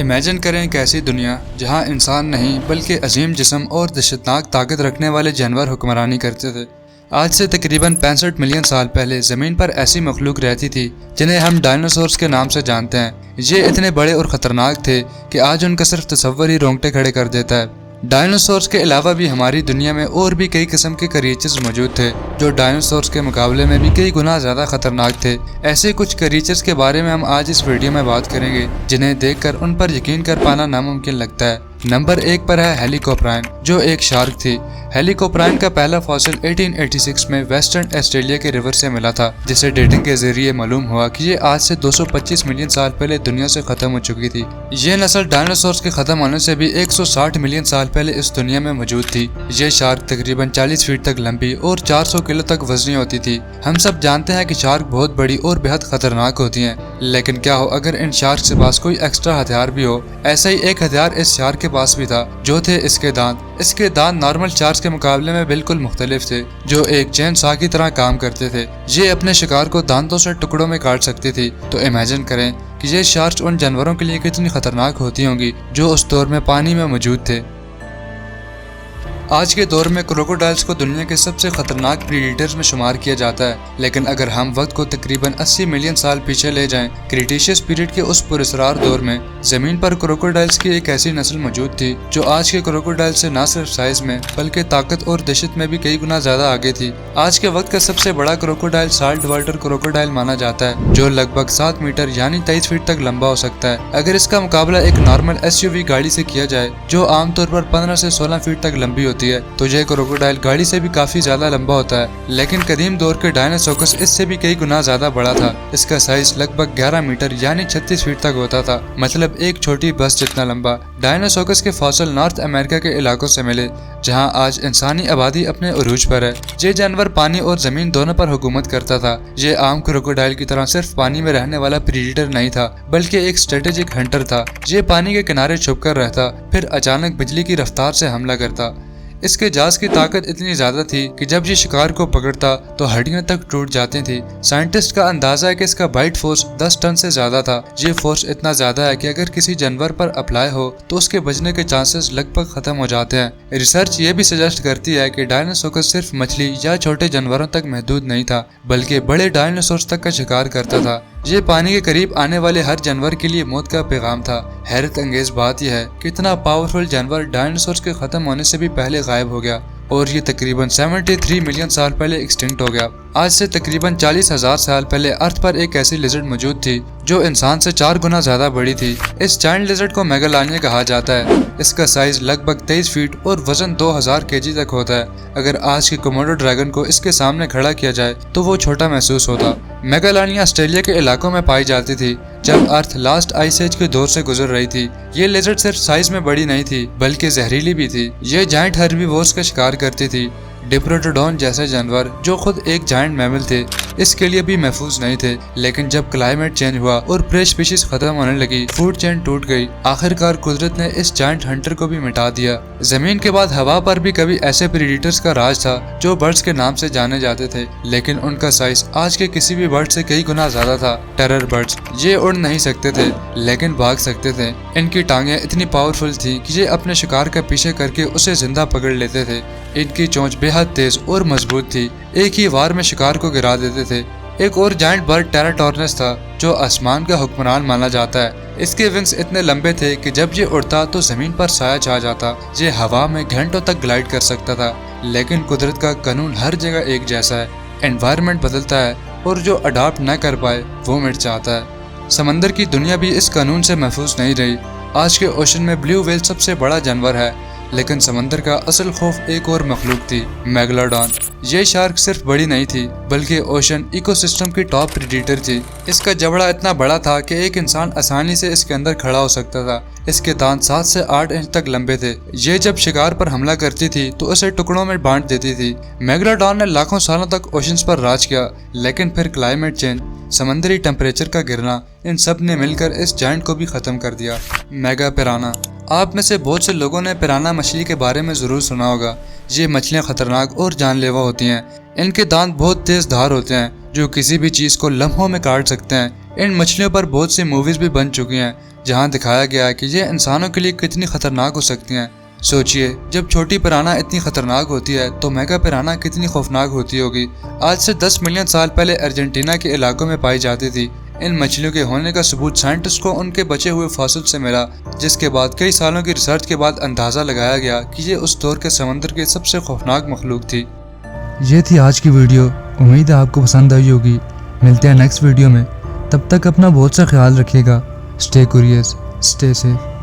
Imagine کریں ایک ایسی دنیا جہاں انسان نہیں بلکہ عظیم جسم اور دہشتناک طاقت رکھنے والے جانور حکمرانی کرتے تھے۔ آج سے تقریباً 65 ملین سال پہلے زمین پر ایسی مخلوق رہتی تھی جنہیں ہم ڈائناسورز کے نام سے جانتے ہیں۔ یہ اتنے بڑے اور خطرناک تھے کہ آج ان کا صرف تصور ہی رونگٹے کھڑے کر دیتا ہے۔ ڈائناسورز کے علاوہ بھی ہماری دنیا میں اور بھی کئی قسم کے کریچرز موجود تھے جو ڈائناسورز کے مقابلے میں بھی کئی گنا زیادہ خطرناک تھے۔ ایسے کچھ کریچرز کے بارے میں ہم آج اس ویڈیو میں بات کریں گے جنہیں دیکھ کر ان پر یقین کر پانا ناممکن لگتا ہے۔ نمبر 1 پر ہے ہیلیکوپٹرائن، جو ایک شارک تھی۔ ہیلیکوپٹرائن کا پہلا فاسل 1886 میں ویسٹرن آسٹریلیا کے ریور سے ملا تھا، جسے ڈیٹنگ کے ذریعے معلوم ہوا کہ یہ آج سے 225 ملین سال پہلے دنیا سے ختم ہو چکی تھی۔ یہ نسل ڈائناسورز کے ختم ہونے سے بھی 160 ملین سال پہلے اس دنیا میں موجود تھی۔ یہ شارک تقریباً 40 فیٹ تک لمبی اور 400 کلو تک وزنی ہوتی تھی۔ ہم سب جانتے ہیں کہ شارک بہت بڑی اور بے حد خطرناک ہوتی ہیں، لیکن کیا ہو اگر ان شارک کے پاس کوئی ایکسٹرا ہتھیار بھی ہو؟ ایسا ہی ایک ہتھیار اس شارک کے پاس بھی تھا، جو تھے اس کے دانت۔ اس کے دانت نارمل شارک کے مقابلے میں بالکل مختلف تھے، جو ایک چین سا کی طرح کام کرتے تھے۔ یہ اپنے شکار کو دانتوں سے ٹکڑوں میں کاٹ سکتی تھی۔ تو امیجن کریں کہ یہ شارکس ان جانوروں کے لیے کتنی خطرناک ہوتی ہوں گی جو اس دور میں پانی میں موجود تھے۔ آج کے دور میں کروکوڈائلز کو دنیا کے سب سے خطرناک پریڈیٹرز میں شمار کیا جاتا ہے، لیکن اگر ہم وقت کو تقریباً 80 ملین سال پیچھے لے جائیں، کریٹیشیس پیریڈ کے اس پراسرار دور میں زمین پر کروکوڈائلز کی ایک ایسی نسل موجود تھی جو آج کے کروکوڈائل سے نہ صرف سائز میں بلکہ طاقت اور دہشت میں بھی کئی گنا زیادہ آگے تھی۔ آج کے وقت کا سب سے بڑا کروکوڈائل سالٹ واٹر کروکوڈائل مانا جاتا ہے، جو لگ بھگ 7 میٹر یعنی 23 فیٹ تک لمبا ہو سکتا ہے۔ اگر اس کا مقابلہ ایک نارمل SUV گاڑی سے کیا جائے جو عام طور پر 15 سے 16 فیٹ تک لمبی ہوتی ہے، تو یہ کروکوڈائل گاڑی سے بھی کافی زیادہ لمبا ہوتا ہے۔ لیکن قدیم دور کے ڈائناسورس اس سے بھی کئی گنا زیادہ بڑا تھا۔ اس کا سائز لگ بھگ 11 میٹر یعنی 36 فیٹ تک ہوتا تھا، مطلب ایک چھوٹی بس جتنا لمبا۔ ڈائناسورس کے فاسل نارتھ امریکہ کے علاقوں سے ملے، جہاں آج انسانی آبادی اپنے عروج پر ہے۔ یہ جانور پانی اور زمین دونوں پر حکومت کرتا تھا۔ یہ عام کروکوڈائل کی طرح صرف پانی میں رہنے والا پریڈیٹر نہیں تھا، بلکہ ایک اسٹریٹجک ہنٹر تھا۔ یہ پانی کے کنارے چھپ کر رہتا، پھر اچانک بجلی کی رفتار سے حملہ کرتا۔ اس کے جاز کی طاقت اتنی زیادہ تھی کہ جب یہ شکار کو پکڑتا تو ہڈیاں تک ٹوٹ جاتی تھیں۔ سائنٹسٹ کا اندازہ ہے کہ اس کا بائٹ فورس 10 ٹن سے زیادہ تھا۔ یہ فورس اتنا زیادہ ہے کہ اگر کسی جانور پر اپلائی ہو تو اس کے بچنے کے چانسز لگ بھگ ختم ہو جاتے ہیں۔ ریسرچ یہ بھی سجیسٹ کرتی ہے کہ ڈائناسورس صرف مچھلی یا چھوٹے جانوروں تک محدود نہیں تھا، بلکہ بڑے ڈائناسورس تک کا شکار کرتا تھا۔ یہ پانی کے قریب آنے والے ہر جانور کے لیے موت کا پیغام تھا۔ حیرت انگیز بات یہ ہے کہ اتنا پاورفل جانور ڈائناسورس کے ختم ہونے سے بھی پہلے غائب ہو گیا، اور یہ تقریباً 73 ملین سال پہلے ایکسٹنکٹ ہو گیا۔ آج سے تقریباً 40,000 سال پہلے ارتھ پر ایک ایسی لیزرڈ موجود تھی جو انسان سے 4 گنا زیادہ بڑی تھی۔ اس جائنٹ لیزرڈ کو میگالانیا کہا جاتا ہے۔ اس کا سائز لگ بھگ 23 فیٹ اور وزن 2000 kg تک ہوتا ہے۔ اگر آج کے کوموڈو ڈریگن کو اس کے سامنے کھڑا کیا جائے تو وہ چھوٹا محسوس ہوتا۔ میگالانیا آسٹریلیا کے علاقوں میں پائی جاتی تھی جب ارتھ لاسٹ آئس ایج کے دور سے گزر رہی تھی۔ یہ لیزرڈ صرف سائز میں بڑی نہیں تھی بلکہ زہریلی بھی تھی۔ یہ جائنٹ ہربیورس کا شکار کرتی تھی۔ ڈپروٹوڈون جیسے جانور جو خود ایک جائنٹ میمل تھے اس کے لیے بھی محفوظ نہیں تھے، لیکن جب کلائمیٹ چینج ہوا اور پرے سپیشیز ختم ہونے لگی، فوڈ چین ٹوٹ گئی، آخرکار قدرت نے اس جائنٹ ہنٹر کو بھی مٹا دیا۔ زمین کے بعد ہوا پر بھی کبھی ایسے پریڈیٹرز کا راج تھا جو برڈز کے نام سے جانے جاتے تھے، لیکن ان کا سائز آج کے کسی بھی برڈ سے کئی گنا زیادہ تھا۔ ٹیرر برڈز، یہ اڑ نہیں سکتے تھے لیکن بھاگ سکتے تھے۔ ان کی ٹانگیں اتنی پاورفل تھی کہ یہ اپنے شکار کا پیچھے کر کے اسے زندہ پکڑ لیتے تھے۔ ان کی چونچ بے حد تیز اور مضبوط تھی، ایک ہی وار میں شکار کو گرا دیتے تھے۔ ایک اور جائنٹ برڈ ٹیراٹورنس تھا جو آسمان کا حکمران مانا جاتا ہے۔ اس کے ونگز اتنے لمبے تھے کہ جب یہ اڑتا تو زمین پر سایہ چھا جاتا۔ یہ ہوا میں گھنٹوں تک گلائڈ کر سکتا تھا، لیکن قدرت کا قانون ہر جگہ ایک جیسا ہے۔ انوائرمنٹ بدلتا ہے اور جو اڈاپٹ نہ کر پائے وہ مٹ جاتا ہے۔ سمندر کی دنیا بھی اس قانون سے محفوظ نہیں رہی۔ آج کے اوشن میں بلیو ویل سب سے بڑا جانور ہے، لیکن سمندر کا اصل خوف ایک اور مخلوق تھی، میگالوڈون۔ یہ شارک صرف بڑی نہیں تھی بلکہ اوشن ایکو سسٹم کی ٹاپ پریڈیٹر تھی۔ اس کا جبڑا اتنا بڑا تھا کہ ایک انسان آسانی سے اس کے اندر کھڑا ہو سکتا تھا۔ اس کے دانت 7 سے 8 انچ تک لمبے تھے۔ یہ جب شکار پر حملہ کرتی تھی تو اسے ٹکڑوں میں بانٹ دیتی تھی۔ میگالوڈون نے لاکھوں سالوں تک اوشنز پر راج کیا، لیکن پھر کلائمیٹ چینج، سمندری ٹمپریچر کا گرنا، ان سب نے مل کر اس جائنٹ کو بھی ختم کر دیا۔ میگا پیرانا، آپ میں سے بہت سے لوگوں نے پیرانا مچھلی کے بارے میں ضرور سنا ہوگا۔ یہ مچھلیاں خطرناک اور جان لیوا ہوتی ہیں۔ ان کے دانت بہت تیز دھار ہوتے ہیں جو کسی بھی چیز کو لمحوں میں کاٹ سکتے ہیں۔ ان مچھلیوں پر بہت سی موویز بھی بن چکی ہیں جہاں دکھایا گیا کہ یہ انسانوں کے لیے کتنی خطرناک ہو سکتی ہیں۔ سوچئے جب چھوٹی پرانا اتنی خطرناک ہوتی ہے تو میگا پرانا کتنی خوفناک ہوتی ہوگی۔ آج سے 10 ملین سال پہلے ارجنٹینا کے علاقوں میں پائی جاتی تھی۔ ان مچھلیوں کے ہونے کا ثبوت سائنٹسٹ کو ان کے بچے ہوئے فاسل سے ملا، جس کے بعد کئی سالوں کی ریسرچ کے بعد اندازہ لگایا گیا کہ یہ اس دور کے سمندر کی سب سے خوفناک مخلوق تھی۔ یہ تھی آج کی ویڈیو، امید ہے آپ کو پسند آئی ہوگی۔ ملتے ہیں نیکسٹ ویڈیو میں، تب تک اپنا بہت سا خیال رکھیے گا۔ Stay curious, stay safe.